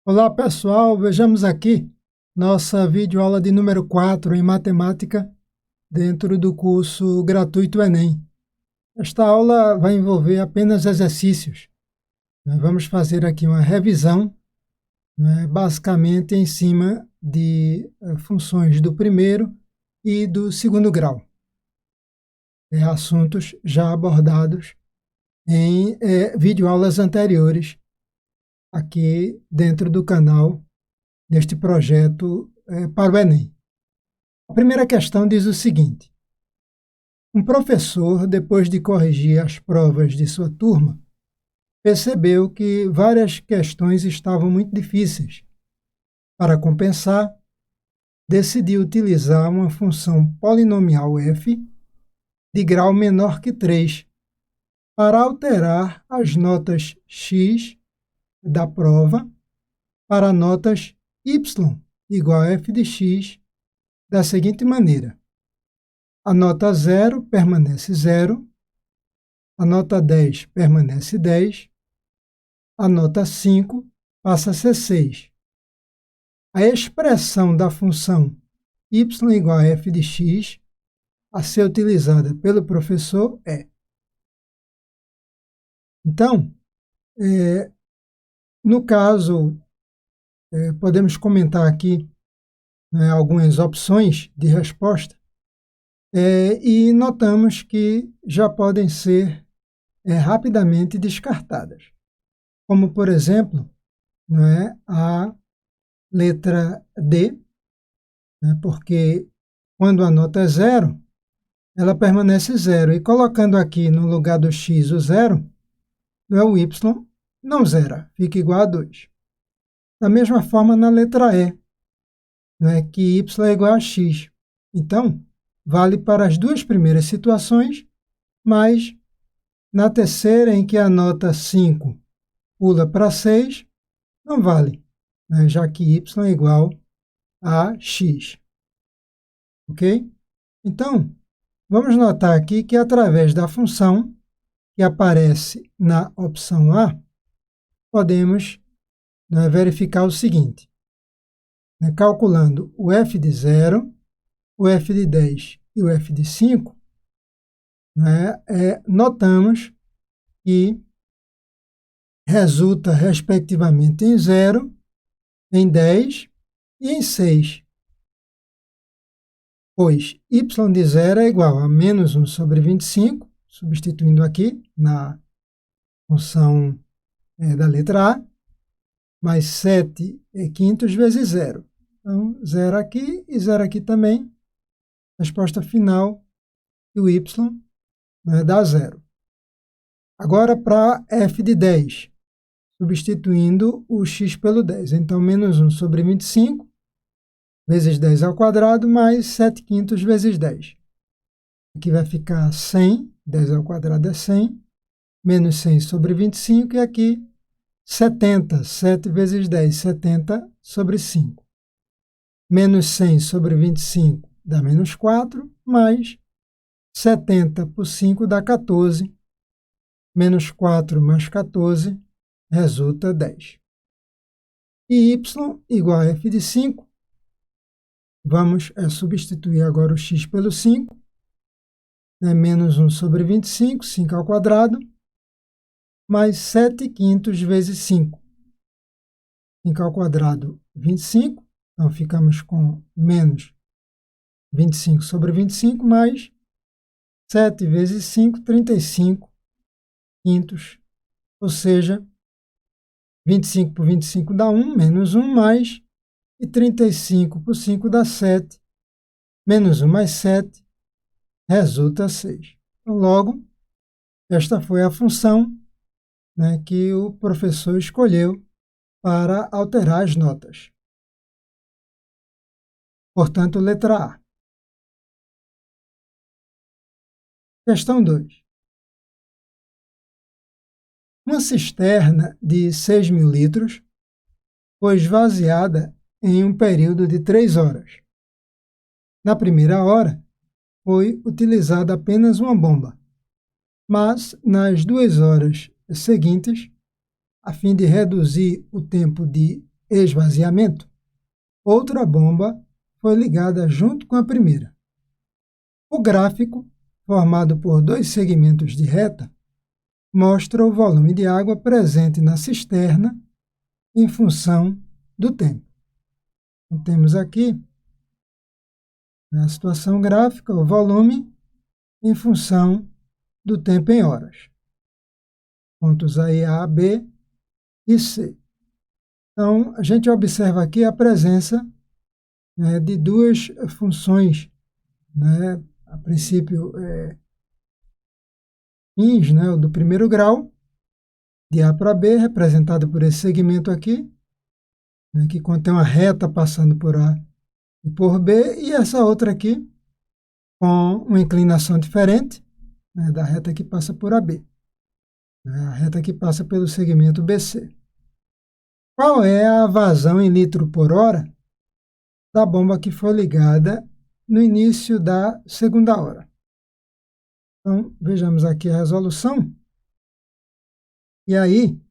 Olá pessoal, vejamos aqui nossa videoaula de número 4 em matemática dentro do curso gratuito Enem. Esta aula vai envolver apenas exercícios. Nós vamos fazer aqui uma revisão, basicamente em cima de funções do primeiro e do segundo grau. Assuntos já abordados em videoaulas anteriores aqui dentro do canal deste projeto para o Enem. A primeira questão diz o seguinte: um professor, depois de corrigir as provas de sua turma, percebeu que várias questões estavam muito difíceis. Para compensar, decidiu utilizar uma função polinomial f de grau menor que 3 para alterar as notas x da prova para notas y igual a f de x da seguinte maneira: a nota 0 permanece 0, a nota 10 permanece 10, a nota 5 passa a ser 6. A expressão da função y igual a f de x a ser utilizada pelo professor é. Então, no caso, podemos comentar aqui algumas opções de resposta e notamos que já podem ser rapidamente descartadas. Como, por exemplo, a letra D, porque quando a nota é 0, ela permanece 0. E colocando aqui no lugar do x o 0, o y não zera, fica igual a 2. Da mesma forma, na letra E, que y é igual a x. Então, vale para as duas primeiras situações, mas na terceira, em que a nota 5 pula para 6, não vale, já que y é igual a x. Ok? Então, vamos notar aqui que através da função que aparece na opção A, podemos verificar o seguinte: calculando o f de 0, o f de 10 e o f de 5, notamos que resulta, respectivamente, em 0, em 10 e em 6. Pois y de 0 é igual a menos 1 sobre 25, substituindo aqui na função da letra A, mais 7 quintos vezes 0. Então, 0 aqui e 0 aqui também. Resposta final, o y dá 0. Agora, para f de 10, substituindo o x pelo 10. Então, menos 1 sobre 25, vezes 10 ao quadrado, mais 7 quintos vezes 10. Aqui vai ficar 100, 10 ao quadrado é 100, menos 100 sobre 25, e aqui 70, 7 vezes 10, 70 sobre 5. Menos 100 sobre 25 dá menos 4, mais 70 por 5 dá 14. Menos 4 mais 14 resulta 10. E y igual a f de 5. Vamos substituir agora o x pelo 5. Menos 1 sobre 25, 5 ao quadrado, mais 7 quintos vezes 5. 5 ao quadrado, 25. Então, ficamos com menos 25 sobre 25, mais 7 vezes 5, 35 quintos. Ou seja, 25 por 25 dá 1, menos 1, mais, e 35 por 5 dá 7, menos 1 mais 7, resulta 6. Então, logo, esta foi a função que o professor escolheu para alterar as notas. Portanto, letra A. Questão 2. Uma cisterna de 6.000 litros foi esvaziada em um período de 3 horas. Na primeira hora, foi utilizada apenas uma bomba, mas nas 2 horas seguintes, a fim de reduzir o tempo de esvaziamento, outra bomba foi ligada junto com a primeira. O gráfico, formado por dois segmentos de reta, mostra o volume de água presente na cisterna em função do tempo. Então, temos aqui na situação gráfica o volume em função do tempo em horas. Pontos aí A, B e C. Então, a gente observa aqui a presença, né, de duas funções, né, a princípio, fins, né, do primeiro grau, de A para B, representado por esse segmento aqui, né, que contém uma reta passando por A e por B, e essa outra aqui, com uma inclinação diferente, né, da reta que passa por AB, né, a reta que passa pelo segmento BC. Qual é a vazão em litro por hora da bomba que foi ligada no início da segunda hora? Então, vejamos aqui a resolução. E aí,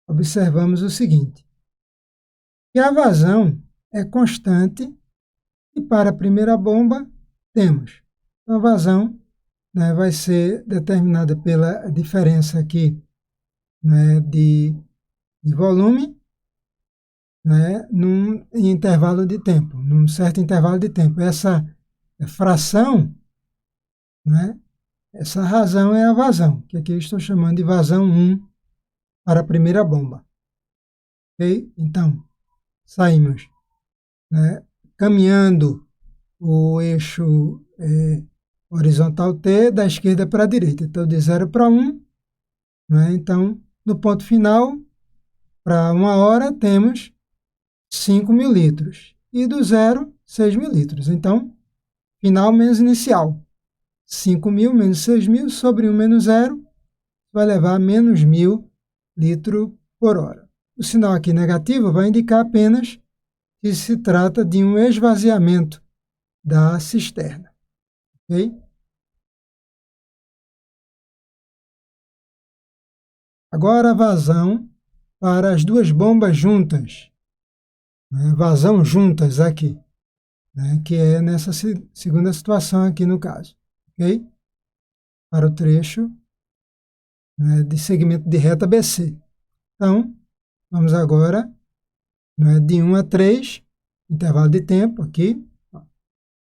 observamos o seguinte, que a vazão é constante e para a primeira bomba temos a vazão, né, vai ser determinada pela diferença aqui, né, de volume, né, em intervalo de tempo, num certo intervalo de tempo. Essa fração, né, essa razão é a vazão, que aqui eu estou chamando de vazão 1 para a primeira bomba. Ok? Então, saímos, né, caminhando o eixo horizontal T da esquerda para a direita. Então, de 0 para 1. Né? Então, no ponto final, para 1 hora, temos 5.000 litros. E do zero, 6.000 litros. Então, final menos inicial. 5.000 menos 6.000 sobre 1 menos 0 vai levar a menos 1.000 litros por hora. O sinal aqui negativo vai indicar apenas que se trata de um esvaziamento da cisterna. Ok? Agora a vazão para as duas bombas juntas. Né? Vazão juntas aqui, né? Que é nessa segunda situação aqui no caso. Ok? Para o trecho, né, de segmento de reta BC. Então, vamos agora, né, de 1 a 3, intervalo de tempo aqui,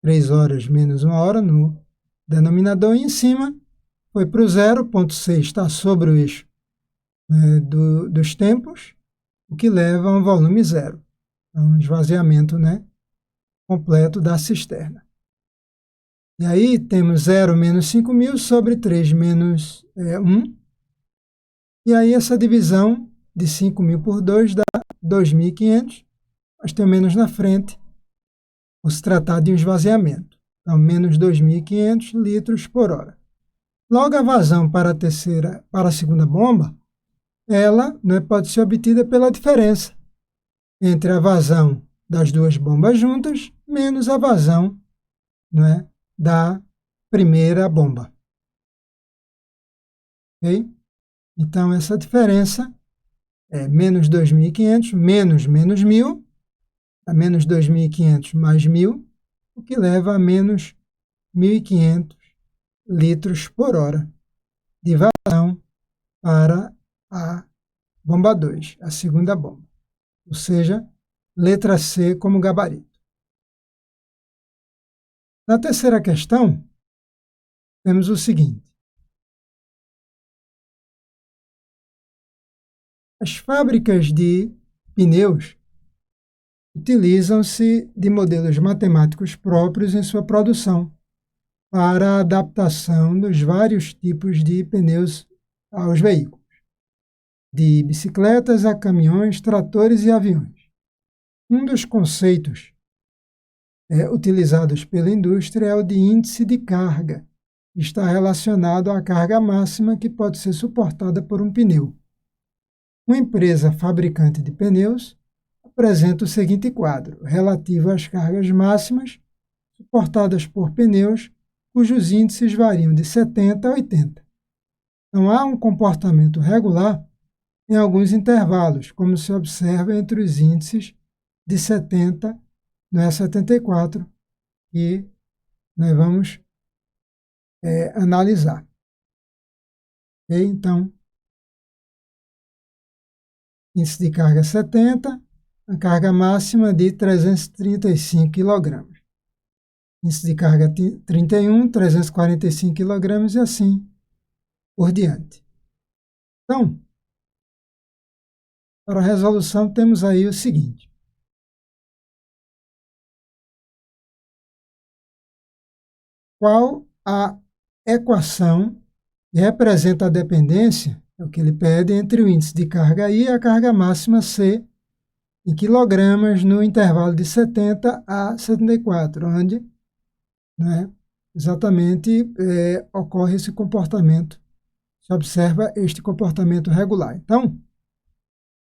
3 horas menos 1 hora no denominador, e em cima foi para o 0,6, está sobre o eixo, né, dos tempos, o que leva a um volume zero, um esvaziamento, né, completo da cisterna. E aí temos 0 menos 5.000 sobre 3 menos 1, e aí essa divisão de 5.000 por 2 dá 2.500, mas tem menos na frente, por se tratar de um esvaziamento. Então, menos 2.500 litros por hora. Logo, a vazão para a segunda bomba, ela, né, pode ser obtida pela diferença entre a vazão das duas bombas juntas menos a vazão, né, da primeira bomba. Ok? Então, essa diferença é menos 2.500 menos 1.000, a menos 2.500 mais 1.000, o que leva a menos 1.500 litros por hora de vazão para a bomba 2, a segunda bomba. Ou seja, letra C como gabarito. Na terceira questão, temos o seguinte. As fábricas de pneus utilizam-se de modelos matemáticos próprios em sua produção para a adaptação dos vários tipos de pneus aos veículos, de bicicletas a caminhões, tratores e aviões. Um dos conceitos utilizados pela indústria é o de índice de carga, que está relacionado à carga máxima que pode ser suportada por um pneu. Uma empresa fabricante de pneus apresenta o seguinte quadro, relativo às cargas máximas suportadas por pneus cujos índices variam de 70 a 80. Então, há um comportamento regular em alguns intervalos, como se observa entre os índices de 70 e 74, que nós vamos analisar. Okay? Então, índice de carga 70, a carga máxima de 335 kg. Índice de carga 31, 345 kg e assim por diante. Então, para a resolução, temos aí o seguinte. Qual a equação que representa a dependência, é o que ele pede, entre o índice de carga I e a carga máxima C em quilogramas no intervalo de 70 a 74, onde exatamente ocorre esse comportamento, se observa este comportamento regular. Então,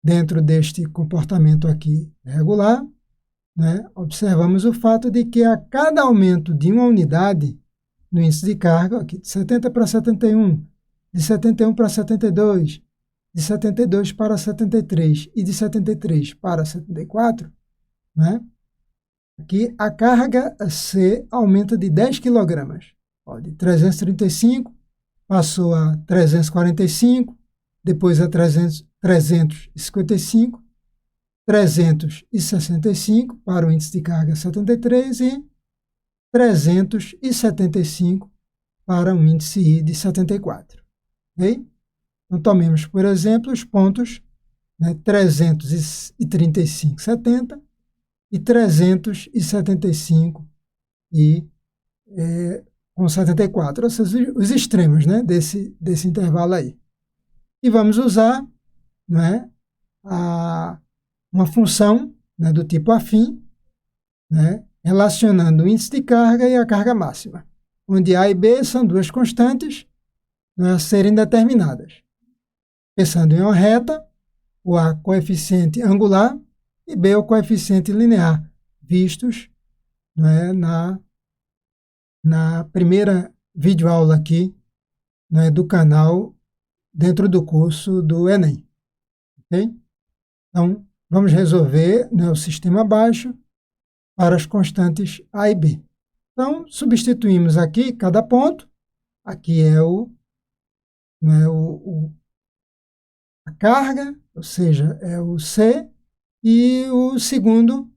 dentro deste comportamento aqui regular, observamos o fato de que a cada aumento de uma unidade no índice de carga, aqui, de 70 para 71, de 71 para 72, de 72 para 73 e de 73 para 74, aqui a carga C aumenta de 10 kg. De 335 passou a 345, depois a 355, 365 para o índice de carga 73 e 375 para o índice I de 74. Okay? Então, tomemos, por exemplo, os pontos 335,70 e 375 com 74, ou seja, os extremos desse intervalo aí. E vamos usar uma função do tipo afim, relacionando o índice de carga e a carga máxima, onde A e B são duas constantes a serem determinadas. Pensando em uma reta, o A coeficiente angular e B o coeficiente linear, vistos na primeira videoaula aqui do canal, dentro do curso do Enem. Okay? Então, vamos resolver o sistema abaixo para as constantes A e B. Então, substituímos aqui cada ponto. Aqui é a carga, ou seja, é o C, e o segundo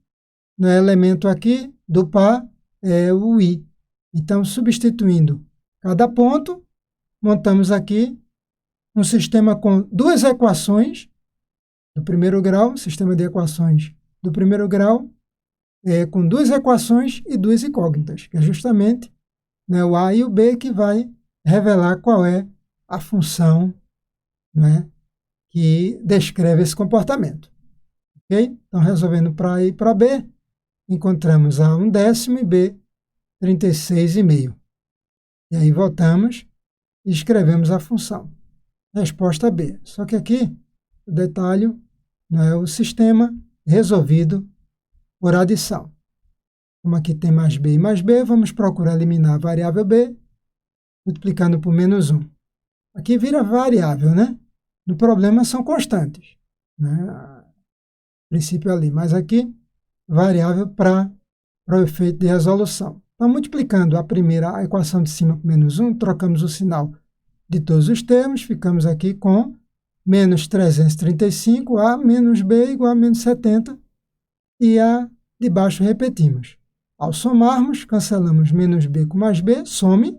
elemento aqui do par é o I. Então, substituindo cada ponto, montamos aqui um sistema com duas equações do primeiro grau, sistema de equações do primeiro grau, com duas equações e duas incógnitas, que é justamente o A e o B, que vai revelar qual é a função que descreve esse comportamento. Okay? Então, resolvendo para A e para B, encontramos A 1/10 e B 36,5. E aí voltamos e escrevemos a função. Resposta B. Só que aqui o detalhe é o sistema resolvido por adição. Como aqui tem mais B e mais B, vamos procurar eliminar a variável B, multiplicando por menos 1. Aqui vira variável, No problema são constantes. A princípio ali, mas aqui variável para o efeito de resolução. Então, multiplicando a equação de cima por menos 1, trocamos o sinal de todos os termos, ficamos aqui com menos 335, A menos B igual a menos 70, e A de baixo repetimos. Ao somarmos, cancelamos menos B com mais B, some,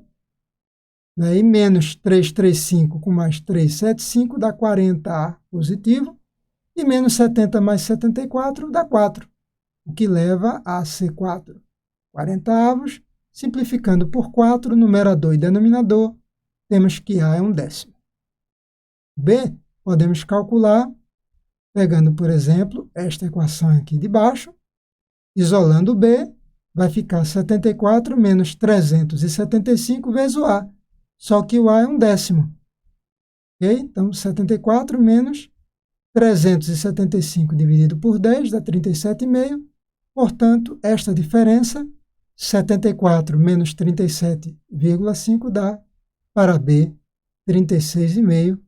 e menos 335 com mais 375 dá 40A positivo, e menos 70 mais 74 dá 4, o que leva a C4. 40avos, simplificando por 4, numerador e denominador, temos que A é 1/10. B, podemos calcular, pegando, por exemplo, esta equação aqui de baixo, isolando B, vai ficar 74 menos 375 vezes o A, só que o A é 1/10. Okay? Então, 74 menos 375 dividido por 10 dá 37,5. Portanto, esta diferença, 74 menos 37,5 dá para B 36,5,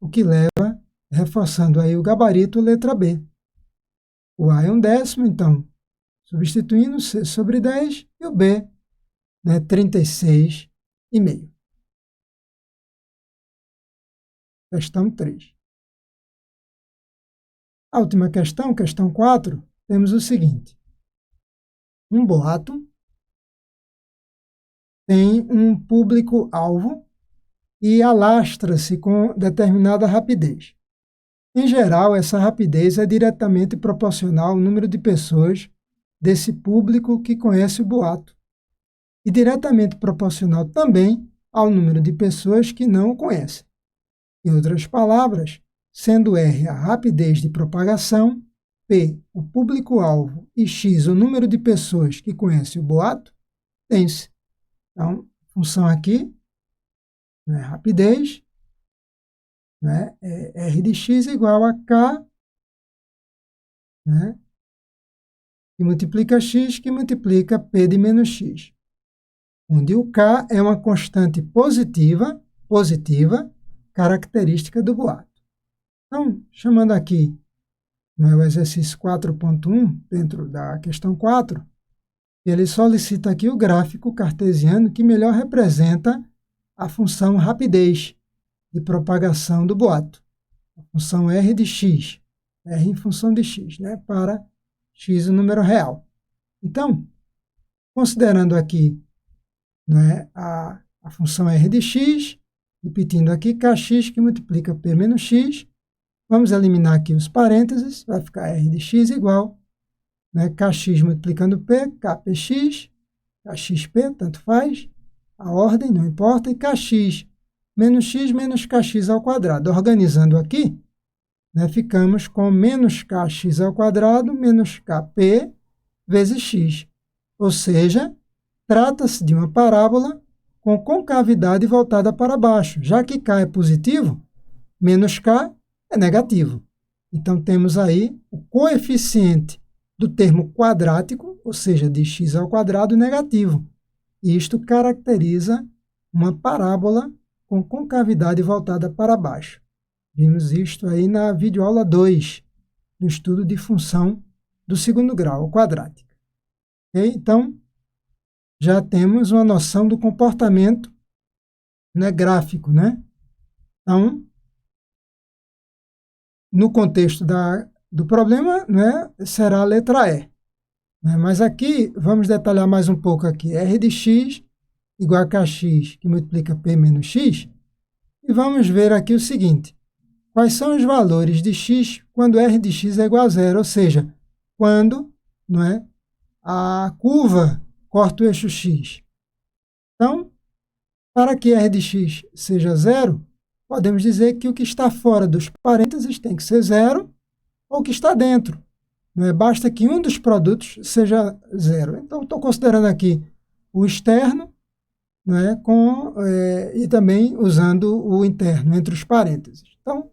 o que leva reforçando aí o gabarito, letra B. O A é 1/10, então, substituindo C sobre 10 e o B, né, 36,5. Questão 3. A última questão, questão 4, temos o seguinte. Um boato tem um público-alvo e alastra-se com determinada rapidez. Em geral, essa rapidez é diretamente proporcional ao número de pessoas desse público que conhece o boato e diretamente proporcional também ao número de pessoas que não o conhecem. Em outras palavras, sendo R a rapidez de propagação, P o público-alvo e X o número de pessoas que conhecem o boato, tem-se. Então, a função aqui, né, rapidez, né, é R de X igual a K, né, que multiplica X, que multiplica P de menos X, onde o K é uma constante positiva, característica do boato. Então, chamando aqui, né, o exercício 4.1, dentro da questão 4, ele solicita aqui o gráfico cartesiano que melhor representa a função rapidez de propagação do boato. A função R de X, R em função de X, né, para X o número real. Então, considerando aqui, né, a função R de X, repetindo aqui Kx que multiplica P menos X, vamos eliminar aqui os parênteses, vai ficar R de X igual, né, Kx multiplicando P, Kpx, Kxp, tanto faz, a ordem não importa, e Kx menos Kx ao quadrado. Organizando aqui, né, ficamos com menos Kx ao quadrado menos Kp vezes X. Ou seja, trata-se de uma parábola com concavidade voltada para baixo. Já que K é positivo, menos K é negativo. Então, temos aí o coeficiente do termo quadrático, ou seja, de x ao quadrado negativo. E isto caracteriza uma parábola com concavidade voltada para baixo. Vimos isto aí na videoaula 2, no estudo de função do segundo grau, quadrática. Okay? Então, já temos uma noção do comportamento, né, gráfico, né? Então, no contexto do problema, né, será a letra E. Né? Mas aqui, vamos detalhar mais um pouco aqui. R de x igual a Kx, que multiplica P menos X. E vamos ver aqui o seguinte. Quais são os valores de x quando R de x é igual a zero? Ou seja, quando, não é, a curva corta o eixo x. Então, para que R de x seja zero, podemos dizer que o que está fora dos parênteses tem que ser zero, ou o que está dentro. Não é? Basta que um dos produtos seja zero. Então, estou considerando aqui o externo, não é? E também usando o interno, entre os parênteses. Então,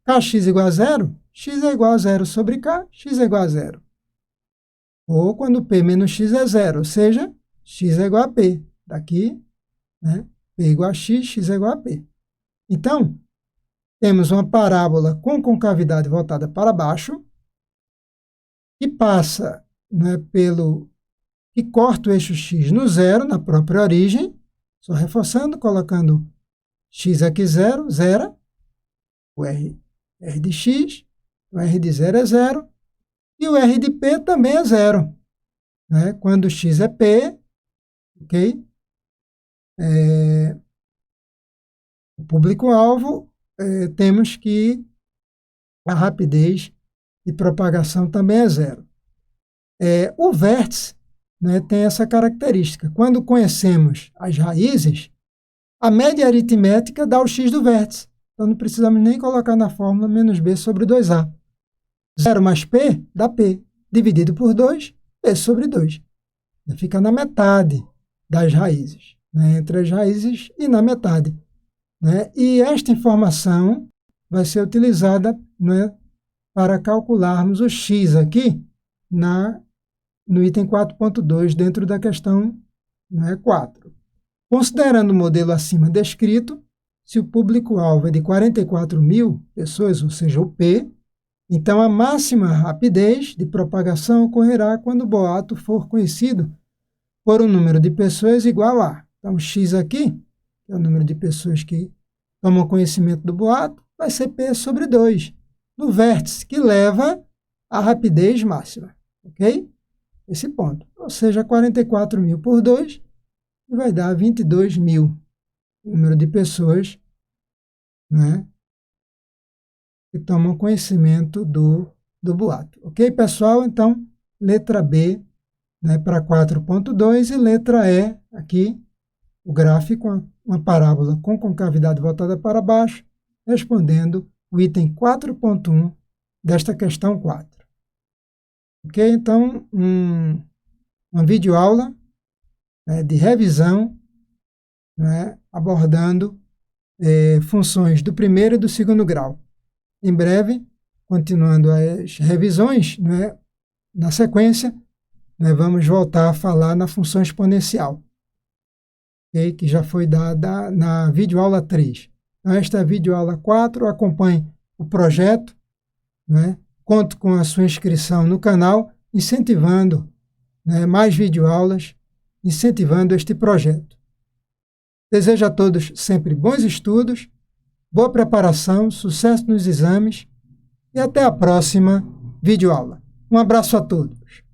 Kx igual a zero, x é igual a zero sobre K, x é igual a zero. Ou quando P menos x é zero, ou seja, x é igual a P. Daqui, né? P igual a x, x é igual a P. Então, temos uma parábola com concavidade voltada para baixo, que passa, né, que corta o eixo x no zero, na própria origem, só reforçando, colocando x aqui zero, zero, o R de x, o R de zero é zero, e o R de P também é zero. Né? Quando x é P, ok? O público-alvo, temos que a rapidez de propagação também é zero. O vértice, né, tem essa característica. Quando conhecemos as raízes, a média aritmética dá o x do vértice. Então, não precisamos nem colocar na fórmula menos b sobre 2a. 0 mais p dá p. Dividido por 2, p sobre 2. Fica na metade das raízes, né, entre as raízes e na metade. Né? E esta informação vai ser utilizada, né, para calcularmos o x aqui no item 4.2, dentro da questão, né, 4. Considerando o modelo acima descrito, se o público-alvo é de 44 mil pessoas, ou seja, o P, então a máxima rapidez de propagação ocorrerá quando o boato for conhecido por um número de pessoas igual a. Então, X aqui, que é o número de pessoas que tomam conhecimento do boato, vai ser P sobre 2, no vértice, que leva à rapidez máxima. Ok? Esse ponto. Ou seja, 44 mil por 2 vai dar 22 mil. Número de pessoas, né, que tomam conhecimento do boato. Ok, pessoal? Então, letra B, né, para 4.2 e letra E, aqui, o gráfico, uma parábola com concavidade voltada para baixo, respondendo o item 4.1 desta questão 4. Ok? Então, uma videoaula, né, de revisão, né, abordando funções do primeiro e do segundo grau. Em breve, continuando as revisões, né, na sequência, nós vamos voltar a falar na função exponencial, okay? Que já foi dada na videoaula 3. Então, esta é a videoaula 4, acompanhe o projeto, né? Conto com a sua inscrição no canal, incentivando, né, mais videoaulas, incentivando este projeto. Desejo a todos sempre bons estudos, boa preparação, sucesso nos exames e até a próxima videoaula. Um abraço a todos.